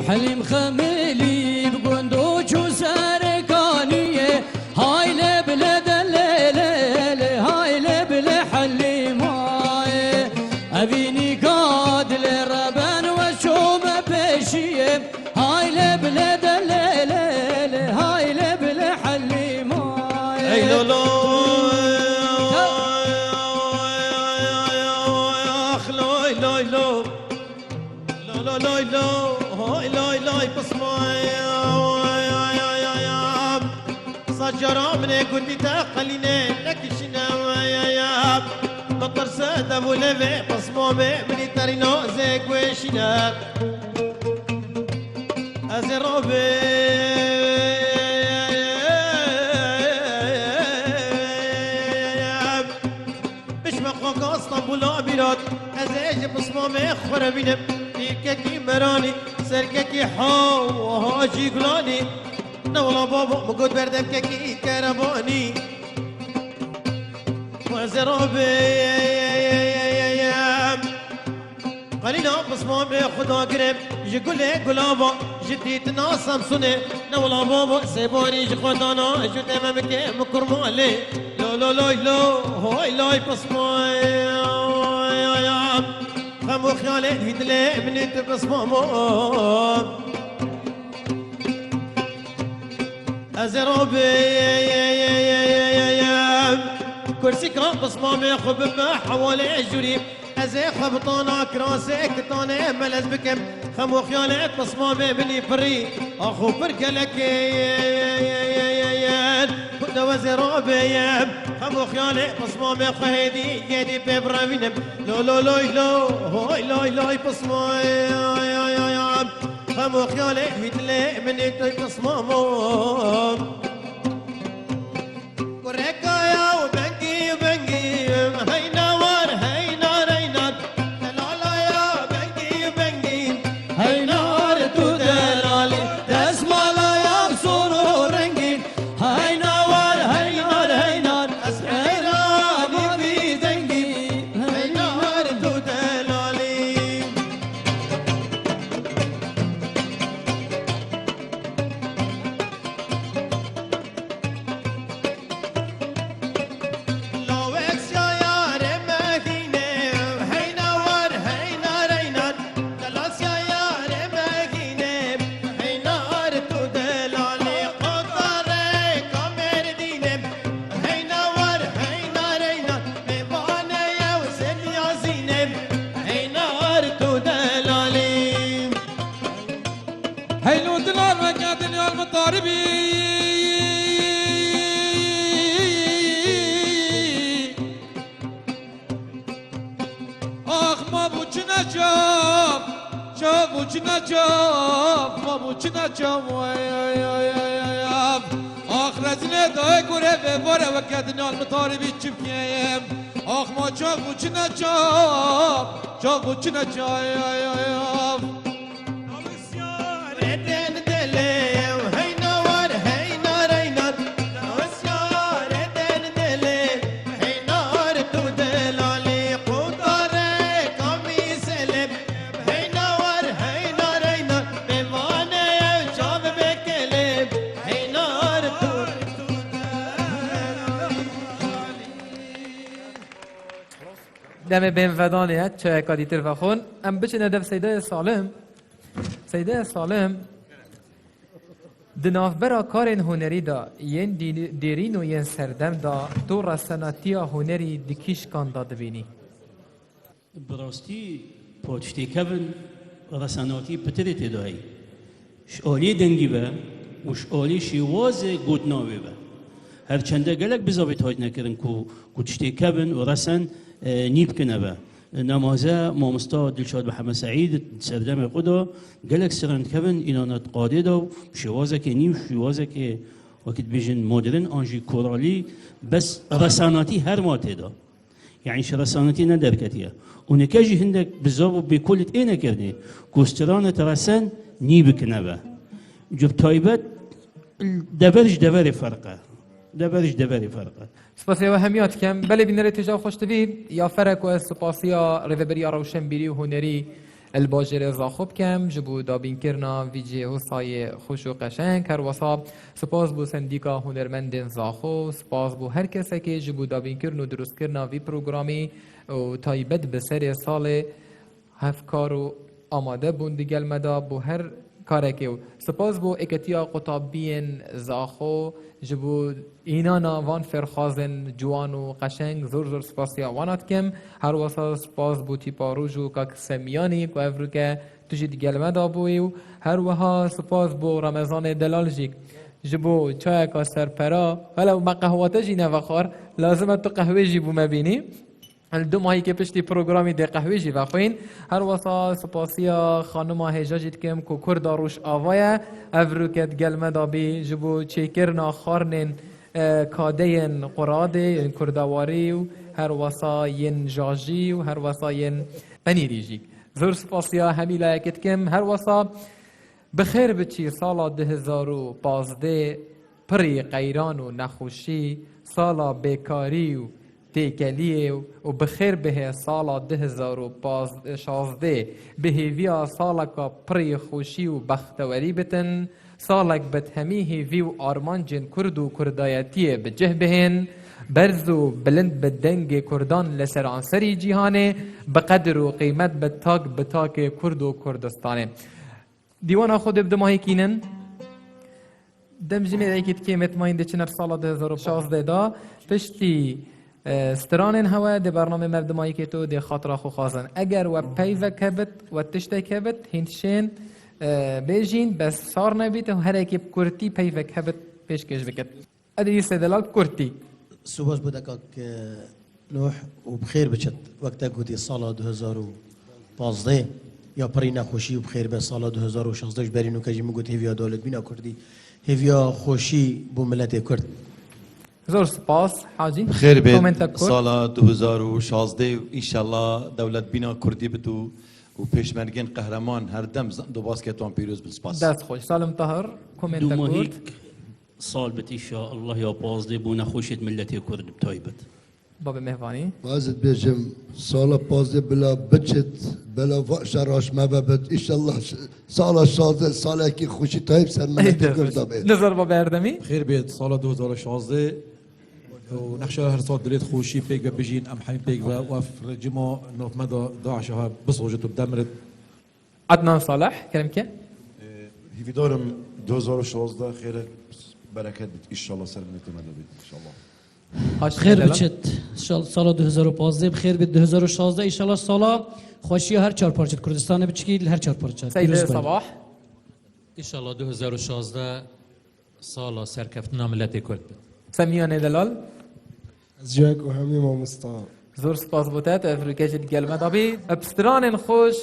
حلیم خمیلی بگندو چو سرکانیه های لبل دلیل های لبل حلیم های ابینی قادل ربن و شوم پیشیه های لبل دلیل های لبل حلیم های ای لولو لوی لو هاي لوي لوي بصماي صجرا من قلبي تقليني لك شنا يا بطر ساد ابو لبي بصمامي من ترينو زيك وشنا ازروبي مش مخوك اصلا بلا بيرات ازيج بصمامي خربيني كي مراني سرككي حو هاجي قلاني نولا بابا مقود بردم كي كرباني وزرابي قليلا بصمامي خدا قرب يقولي قلابا جديت ناسم سنة نولا بابا سيباني جخدانا جد امامك مكرمالي لو لو لو لو هاي لاي بصمامي خمو خيالي هيدلي بنت بصمامو ازروبي كرسي كان بصمامي خب ما حوالي جريب ازي خبطانا كراسي كتانا ملز بكم خمو خيالي بصمامي بني فري اخو بركلك كنت وزروبي خمو خيالي بصمامي خهيدي يدي ببراوينم لو لو لو لو هاي لوي لوي بصمامي خمو خيالي هيدلي من انت بصمامو كوريكايا وبنجي وبنجي هاي نوار هاي نار هاي نار دلالا يا بنجي وبنجي هاي نار تو دلالي تسمالا يا بصور رنگين هاي نوار هاي نار هاي نار اسعيراني في دنگي هاي نار تو دلالي هيلو دلال وقادن يا المطاربي آخ ما بوچنا جاب جاب بوچنا جاب ما بوچنا جاب آخ رزنه دای گره به باره وقادن يا المطاربي چبکیم آخ ما جاب بوچنا جاب جاب بوچنا جاب دم بین ودانیت چه کادی ترفخون ام بچه ندف سیده سالم دناف برا کارین هنری دا ین دیرین و ین سردم دا تو رسانتیا هنری دکیش کان داد بینی براستی پوچتی کبن رساناتی پتری تدایی شعالی دنگی با و شعالی شیواز گودناوی با هرچنده گلک بزابط هاید نکرن که کچتی کبن و رسان نیب کنه با نمازه مامستا دلشاد محمد سعید سردم خدا گلک سرند کبن اینانت قاده دو شیوازه که نیم شیوازه که وقت بیشن مدرن آنجی کورالی بس رساناتی هر ماته دا يعني شرسانتي ندر كتيا ونكاجي هندك بزابو بكل ايه كرني كوسترانة رسان نيبك نبا جب تايبت دبرج فرقه دبرج فرقه سپاسی و همیات کم بله بینره تجا خوش تبید یا فرق و سپاسیا ریوبری روشن بیری و هنری الباجر زاخوب کم جبو دابین کرنا ویجی حسای خوش و قشنگ هر وصا سپاس بو سندیکا هنرمند زاخو سپاس بو هر کسی که جبو دابین کرن و درست کرنا وی پروگرامی و تایبت به سر سال هفکارو آماده بون دیگل مدا بو هر کارکیو سپاس بو اکتیا قطابین زاخو جبو اینانا وان فرخازن جوان و قشنگ زور سپاسیا وانات کم هر واسا سپاس بو تیپاروجو کاک سمیانی که افروکه توشی دیگل مدا بویو هر وها سپاس بو رمضان دلالجیک جبو چای کا سرپرا ولو ما قهوه جی نفخار لازم تو قهوه جی بو مبینی الدو ماهی که پشتی پروگرامی ده قهوه جی وخوین هر واسا سپاسیا خانم هجاجیت کم کو کرد روش آوایه افروکت گلمه دابی جبو چیکرنا خارنین کادین قراده ین کردواری و هر واسا ین جاجی و هر واسا ین پنیریجی زور سپاسیا همی لایکت کم هر واسا بخیر بچی سالا 2015 پری غیران و نخوشی سالا بیکاری و تیکلیه و بخیر به سالا 2016 بهیویا سالا کا پری خوشی و بختوری بتن سالک بد همی هیوی و آرمان جن کرد و کردایتی بجه بهن برز و بلند بدنگ کردان لسرانسری جیهانه بقدر و قیمت بتاک کرد و کردستانه دیوان خود بدماهی کینن دم جمعه ایکید که متماینده چنر سالا 2016 دا پشتی سترانن هوا ده برنامه مردمایی که تو ده خاطر خو خازن اگر و پیوه کبت و تشته کبت هندشین بیجین بس سار نبیت و هر اکی کرتی پیوه کبت پیشکش بکت ادری استدلال کرتی سواش بدك نوح وبخير بشت وقتها قلت صالة 2015 يا برينا خوشي وبخير بس صالة 2016 برينو كجي مقلت هيفيا دولت بينا كردي هيفيا خوشي بملتي كرد زور سپاس حاجی خیر کومنت بید کن سال 2016 انشالله دولت بینا کردی بتو و پیشمرگین قهرمان هر دم دو باسکتوان پیروز بالسپاس دست خوش سالم طاهر کومنت دو کرد ماهيك صال بت إن شاء الله يا بازدي بونا خوشت ملتي كرد بتايبت باب مهوانی بازت بيجم صالة بازي بلا بچت بلا شراش ما ببت إن شاء الله صالة شازة صالة كي خوشي طيب سر من تقول بيت نظر باب اردمی خير بيت سال 2016 ونخشى هر صاد دريت خوشي بيك بيجين ام حين بيك وفر جمو نوف مدى داعشها بصوجته بدمرت عدنان صالح كلام كه هیویدارم 2016 خیر برکت بید ایشالله سر منت من بید ایشالله حاج خیر دلال. بچت سال 2015 بخیر بید 2016 ایشالله سالا خوشی هر چهار پارچه کردستان بچکیل هر چهار پارچه سید صباح انشالله 2016 سالا سرکفتنا ملت کرد بید سمیان دلال ازيك وهمي ما مستعار زور سپاس بوتات افریقای جد گل مدابی ابستران خوش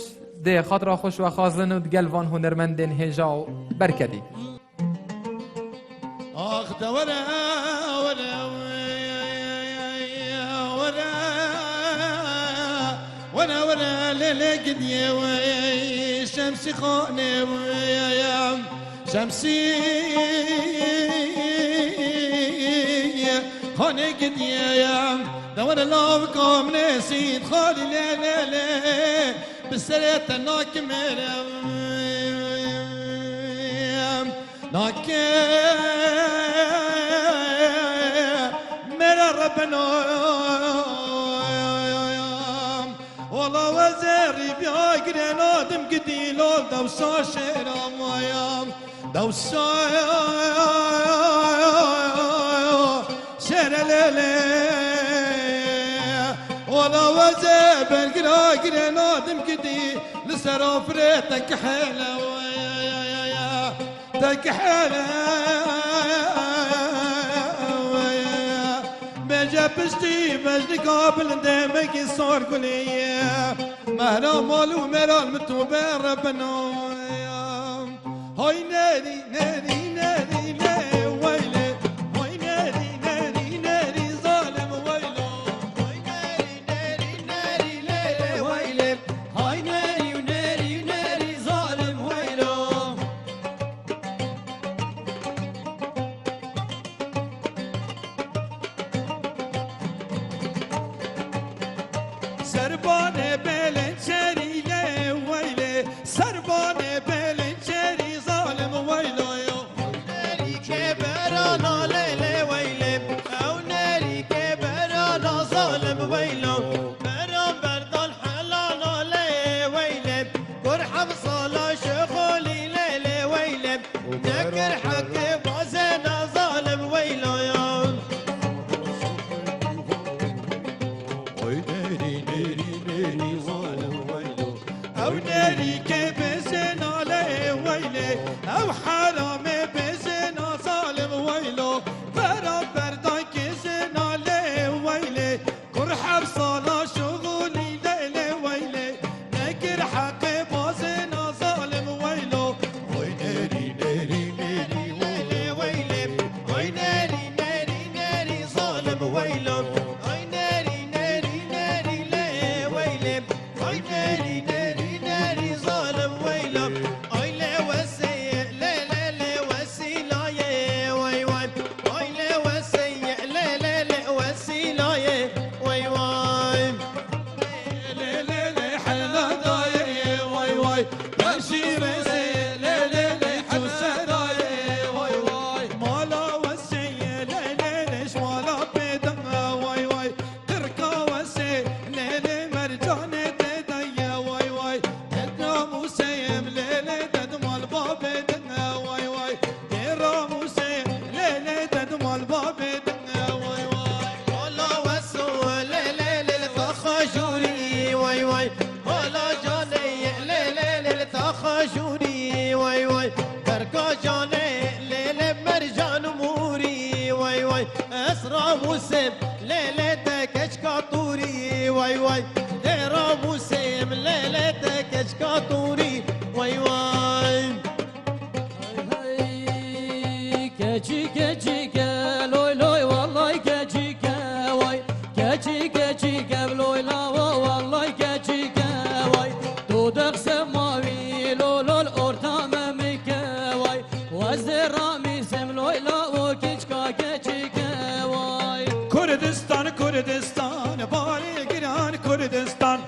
ده خاطر خوش و خازن و دگل وان هنرمندن هجاو برکدی آخ دورا ورا ورا ليلة قدية وي شمسي خانة وي شمسي خانة قدية يا دورا لاف قام نسيت خالي لا لا لا بسريت ناك ناك مرا ربنا والله وزيري بياقر نادم قديلول دوسا شيرام ويام دوسا شير ليلي والله وزير قراقر نادم قدي لسرافريتك حيلة ويا تكحيلة بشتي بجدي قابل دمك صار كلية مهلا مالو مهلا متوبة ربنا هاي نادي نادي نادي نادي ويلي هاي نادي نادي نادي ظالم ويلو هاي نادي نادي نادي نادي ويلي هاي نادي ونادي نادي ظالم ويلو سربان بلند شريلة ويلي شیره لی لی لی جو صدای وای وای مالا وسی لی لی لیش مالا بدم وای وای ترکا وسی لی لی مرجان ددای وای وای ترکا موسیم لی لی دد مال باب دن وای وای ترکا موسیم لی لی دد مال باب دن وای وای مالا وسو لی لی لی تخجوری وای وای مالا جانی لی لی لی تخجوری وای وای ترکا جانی لی لی مرجان موری وای وای اسرا موسیم لی لی تکچ کاتوری وای وای ترکا موسیم لی لی تکچ کاتوری وای وای keçi keçi gel oy loy vallahi keçi gel vay keçi keçi gel loy la vallahi keçi gel vay dudak semavi lolol orta memike vay vazdera sem loy la o keçka keçi gel vay Kurdistan Kurdistan bari giran Kurdistan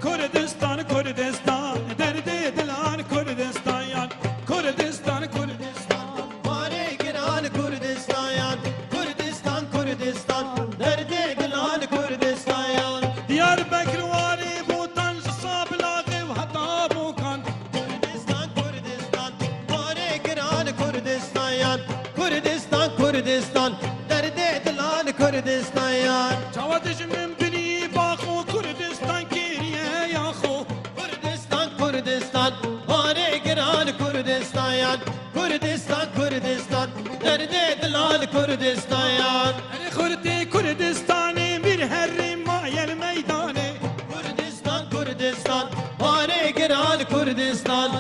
Kurdistan Kurdistan derdi dilan Kurdistan yan Kurdistan Kurdistan bari giran Kurdistan yan Kurdistan Kurdistan derdi dilan Kurdistan yan Diyarbakır vari bu tanj sablağı hata bukan Kurdistan Kurdistan bari giran Kurdistan yan Kurdistan Kurdistan derdi dilan Kurdistan yan Çavadışımın bini bakı Kurdistan kiriye yahu Kurdistan Kurdistan bari giran Kurdistan yan Kurdistan Kurdistan derdi dilan Kurdistan yan Hani Kurdi Kurdistan'ı bir herrim mayel meydanı Kurdistan Kurdistan bari giran Kurdistan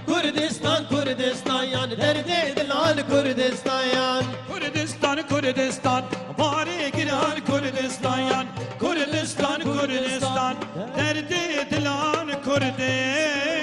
Kurdistan Kurdistan yan derdi dilan Kurdistan yan Kurdistan Kurdistan bari giran Kurdistan yan Kurdistan Kurdistan derdi dilan Kurdistan